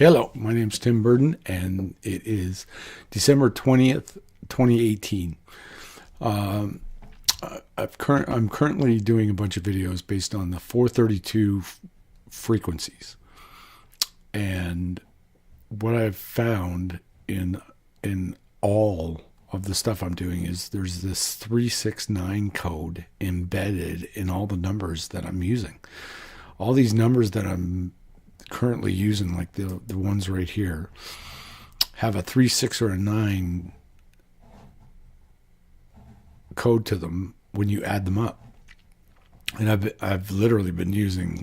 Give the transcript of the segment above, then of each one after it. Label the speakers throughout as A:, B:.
A: Hello, my name's Tim Burden, and it is December 20th, 2018. Um, I'm currently doing a bunch of videos based on the 432 frequencies. And what I've found in all of the stuff I'm doing is there's this 369 code embedded in all the numbers that I'm using. All these numbers that I'm currently using, like the ones right here, have a 3, 6, or a 9 code to them when you add them up. And I've literally been using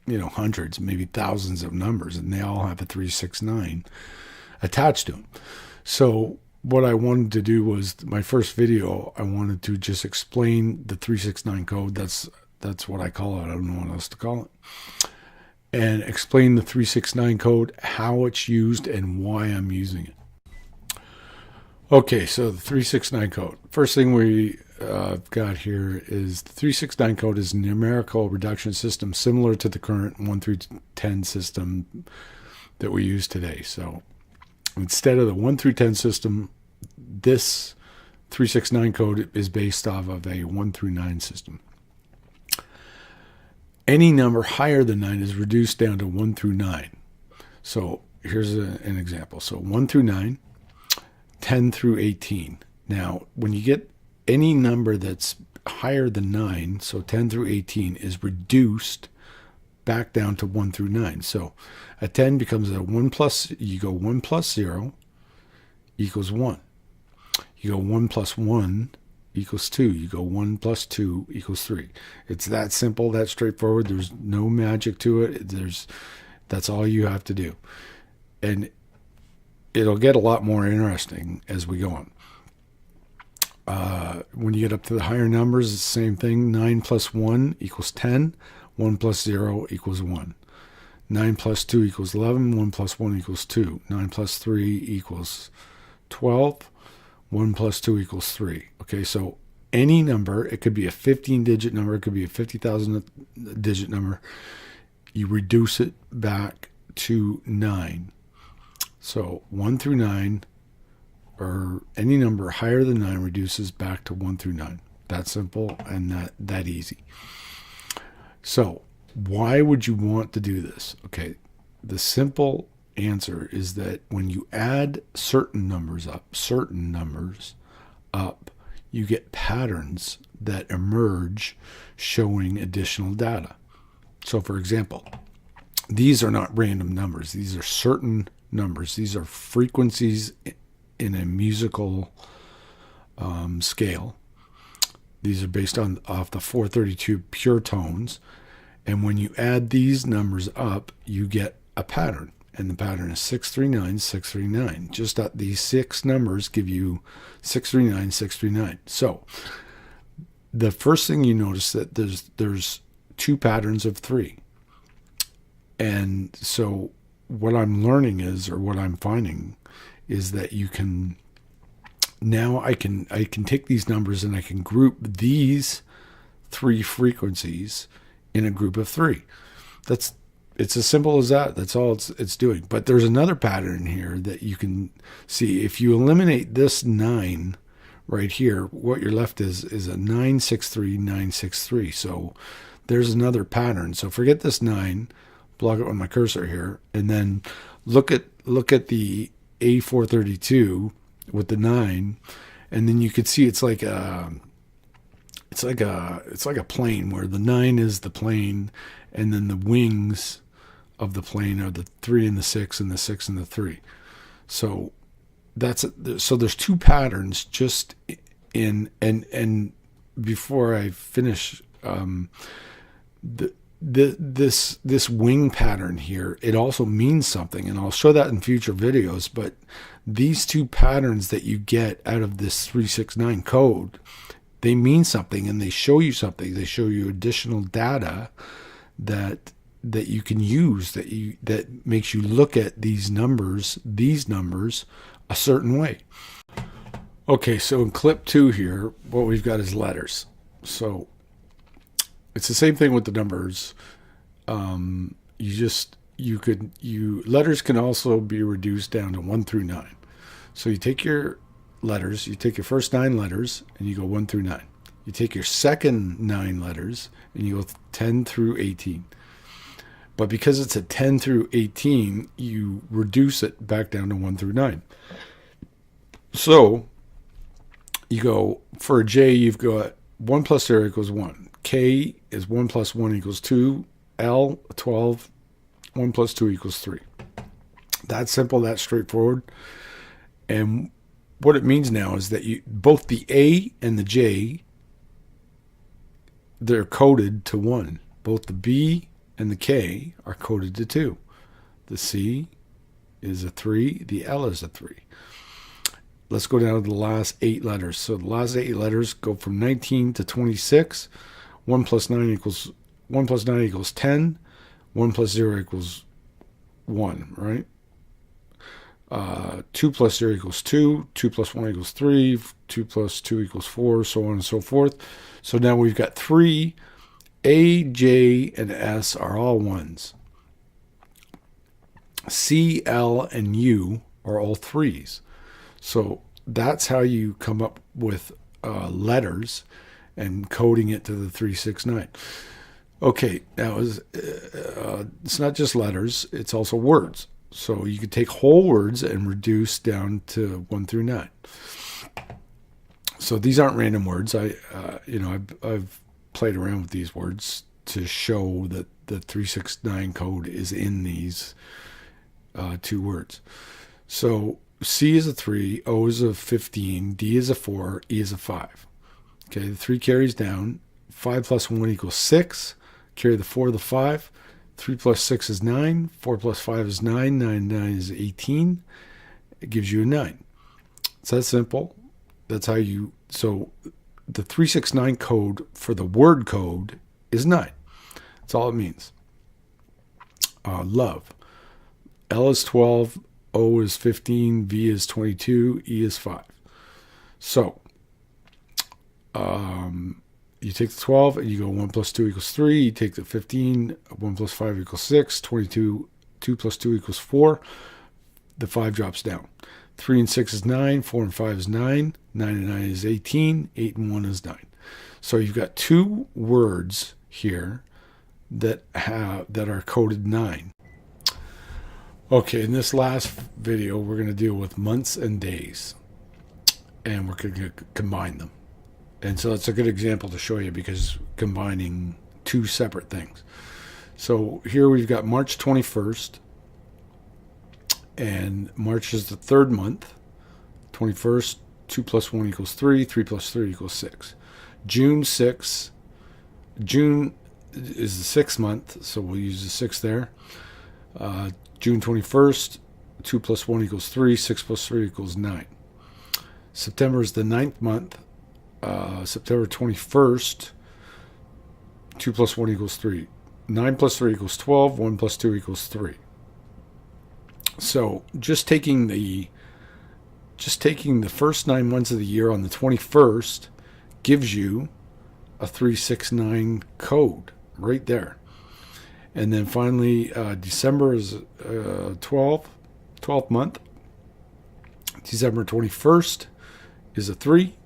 A: hundreds, maybe thousands of numbers, and they all have a 369 attached to them. So what I wanted to do was, my first video, I wanted to just explain the 369 code. That's what I call it. I don't know what else to call it. And explain the 369 code, how it's used, and why I'm using it. Okay, so the 369 code. First thing we got here is the 369 code is a numerical reduction system similar to the current 1 through 10 system that we use today. So instead of the 1 through 10 system, this 369 code is based off of a 1 through 9 system. Any number higher than 9 is reduced down to 1 through 9. So here's an example. So 1 through 9, 10 through 18. Now, when you get any number that's higher than 9, so 10 through 18, is reduced back down to 1 through 9. So a 10 becomes a 1 plus, you go 1 plus 0 equals 1. You go 1 plus 1 equals 2. You go 1 plus 2 equals 3. It's that simple, that straightforward. There's no magic to it. That's all you have to do. And it'll get a lot more interesting as we go on. When you get up to the higher numbers, it's the same thing. 9 plus 1 equals 10. 1 plus 0 equals 1. 9 plus 2 equals 11. 1 plus 1 equals 2. 9 plus 3 equals 12. 1 plus 2 equals 3. Okay, so any number, it could be a 15-digit number, it could be a 50,000-digit number, you reduce it back to 9. So 1 through 9, or any number higher than 9, reduces back to 1 through 9. That simple and that easy. So why would you want to do this? Okay, the simple answer is that when you add certain numbers up, you get patterns that emerge showing additional data. So for example, these are not random numbers. These are certain numbers. These are frequencies in a musical scale. These are based off the 432 pure tones. And when you add these numbers up, you get a pattern. And the pattern is 639, 639. Just that these 6 numbers give you 639, 639. So the first thing you notice that there's 2 patterns of 3. And so what I'm learning is, or what I'm finding is, that you can now I can take these numbers and I can group these 3 frequencies in a group of 3. It's as simple as that. That's all it's doing. But there's another pattern here that you can see. If you eliminate this 9 right here, what you're left is a 963, 963. So there's another pattern. So forget this 9, block it with my cursor here, and then look at the A432 with the 9, and then you could see it's like a plane, where the 9 is the plane, and then the wings of the plane are the 3 and the 6 and the 6 and the 3. So so there's 2 patterns just in, and before I finish, this wing pattern here, it also means something, and I'll show that in future videos. But these 2 patterns that you get out of this 369 code, they mean something, and they show you something. They show you additional data that you can use, that makes you look at these numbers a certain way. Okay, so in clip 2 here, what we've got is letters. So it's the same thing with the numbers. You letters can also be reduced down to 1 through 9. So you take your letters, you take your first 9 letters, and you go 1 through 9. You take your second 9 letters, and you go 10 through 18. But because it's a 10 through 18, you reduce it back down to 1 through 9. So you go, for a J, you've got 1 plus 0 equals 1. K is 1 plus 1 equals 2. L, 12. 1 plus 2 equals 3. That's simple. That's straightforward. And what it means now is that both the A and the J, they're coded to 1. Both the B and the K are coded to 2. The C is a 3. The L is a 3. Let's go down to the last 8 letters. So the last 8 letters go from 19 to 26. 1 plus 9 equals 10. 1 plus 0 equals 1, right? 2 plus 0 equals 2. 2 plus 1 equals 3. 2 plus 2 equals 4, so on and so forth. So now we've got 3. A, J, and S are all 1s. C, L, and U are all 3s. So that's how you come up with letters and coding it to the 369. Okay, now it's not just letters, it's also words. So you could take whole words and reduce down to 1 through 9. So these aren't random words. I've played around with these words to show that the 369 code is in these 2 words. So C is a 3, O is a 15, D is a 4, E is a 5. Okay, the 3 carries down. 5 plus 1 equals 6. Carry the 4, the 5. 3 plus 6 is 9. 4 plus 5 is 9. 9 is 18. It gives you a 9. It's that simple. That's how you... So the 369 code for the word code is 9. That's all it means. Love. L is 12. O is 15. V is 22. E is 5. So... you take the 12 and you go 1 plus 2 equals 3. You take the 15, 1 plus 5 equals 6. 22, 2 plus 2 equals 4. The 5 drops down. 3 and 6 is 9. 4 and 5 is 9. 9 and 9 is 18. 8 and 1 is 9. So you've got 2 words here that are coded 9. Okay, in this last video, we're going to deal with months and days. And we're going to combine them. And so it's a good example to show you because combining 2 separate things. So here we've got March 21st. And March is the 3rd month. 21st, 2 plus 1 equals 3. 3 plus 3 equals 6. June 6. June is the 6th month, so we'll use the 6 there. June 21st, 2 plus 1 equals 3. 6 plus 3 equals 9. September is the 9th month. September 21st, 2 plus 1 equals 3. 9 plus 3 equals 12. 1 plus 2 equals 3. So just taking the first 9 months of the year on the 21st gives you a 369 code right there. And then finally, December is 12th month. December 21st is a 3.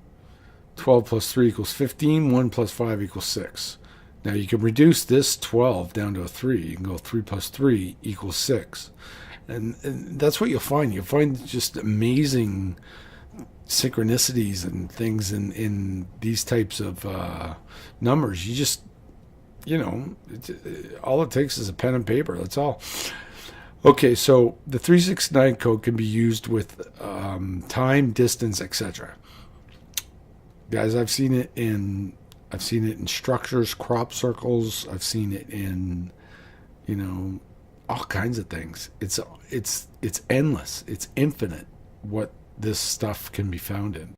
A: 12 plus 3 equals 15. 1 plus 5 equals 6. Now you can reduce this 12 down to a 3. You can go 3 plus 3 equals 6. And that's what you'll find. You'll find just amazing synchronicities and things in these types of numbers. You just, all it takes is a pen and paper. That's all. Okay, so the 369 code can be used with time, distance, etc. Guys, I've seen it in structures, crop circles. I've seen it in, all kinds of things. It's endless. It's infinite what this stuff can be found in.